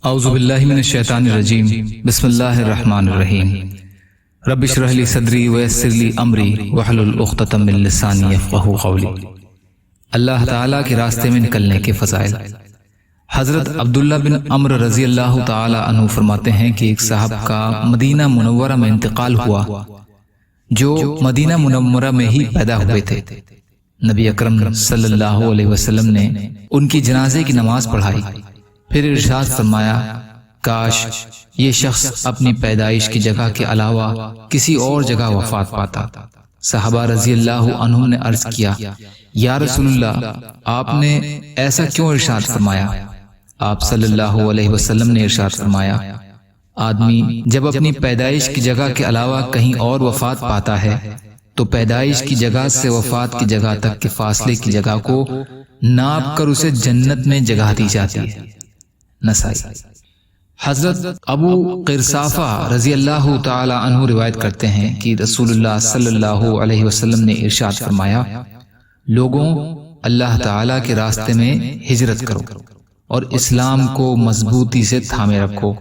اعوذ باللہ من الشیطان الرجیم بسم اللہ الرحمن الرحیم رب اشرح لی صدری ویسر لی امری واحلل عقدۃ من لسانی یفقہوا قولی۔ اللہ تعالیٰ کے راستے میں نکلنے کے فضائل۔ حضرت عبداللہ بن عمرو رضی اللہ تعالی عنہ فرماتے ہیں کہ ایک صاحب کا مدینہ منورہ میں انتقال ہوا جو مدینہ منورہ میں ہی پیدا ہوئے تھے۔ نبی اکرم صلی اللہ علیہ وسلم نے ان کی جنازے کی نماز پڑھائی، پھر ارشاد فرمایا کاش یہ شخص اپنی پیدائش کی جگہ کے علاوہ کسی اور جگہ وفات پاتا۔ صحابہ رضی اللہ عنہم نے عرض کیا یا رسول اللہ آپ نے ایسا کیوں ارشاد فرمایا؟ آپ صلی اللہ علیہ وسلم نے ارشاد فرمایا آدمی جب اپنی پیدائش کی جگہ کے علاوہ کہیں اور وفات پاتا ہے تو پیدائش کی جگہ سے وفات کی جگہ تک کے فاصلے کی جگہ کو ناپ کر اسے جنت میں جگہ دی جاتی ہے۔ نسائی۔ حضرت ابو قرصافہ رضی اللہ تعالی عنہ روایت کرتے ہیں کہ رسول اللہ صلی اللہ علیہ وسلم نے ارشاد فرمایا لوگوں اللہ تعالی کے راستے میں ہجرت کرو اور اسلام کو مضبوطی سے تھامے رکھو،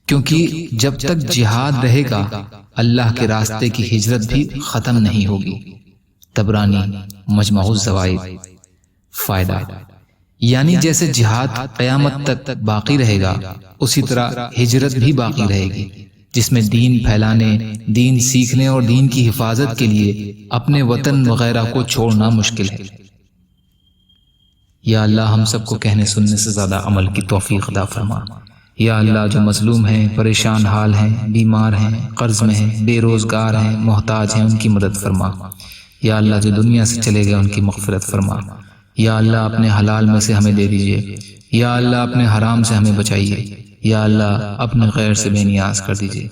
کیونکہ جب تک جہاد رہے گا اللہ کے راستے کی ہجرت بھی ختم نہیں ہوگی۔ طبرانی مجمع الزوائد۔ فائدہ یعنی جیسے جہاد قیامت تک باقی رہے گا اسی طرح ہجرت بھی باقی رہے گی، جس میں دین پھیلانے، دین سیکھنے اور دین کی حفاظت کے لیے اپنے وطن وغیرہ کو چھوڑنا مشکل ہے۔ یا اللہ ہم سب کو کہنے سننے سے زیادہ عمل کی توفیق عطا فرما۔ یا اللہ جو مظلوم ہیں، پریشان حال ہیں، بیمار ہیں، قرض میں ہیں، بے روزگار ہیں، محتاج ہیں، ان کی مدد فرما۔ یا اللہ جو دنیا سے چلے گئے ان کی مغفرت فرما۔ یا اللہ اپنے حلال میں سے ہمیں دے دیجئے۔ یا اللہ اپنے حرام سے ہمیں بچائیے۔ یا اللہ اپنے غیر سے بے نیاز کر دیجئے۔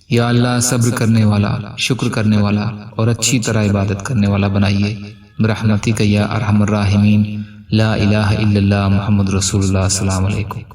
یا اللہ صبر کرنے والا، شکر کرنے والا اور اچھی طرح عبادت کرنے والا بنائیے برحمتک یا ارحم الراحمین۔ لا الہ الا اللہ محمد رسول اللہ۔ السلام علیکم۔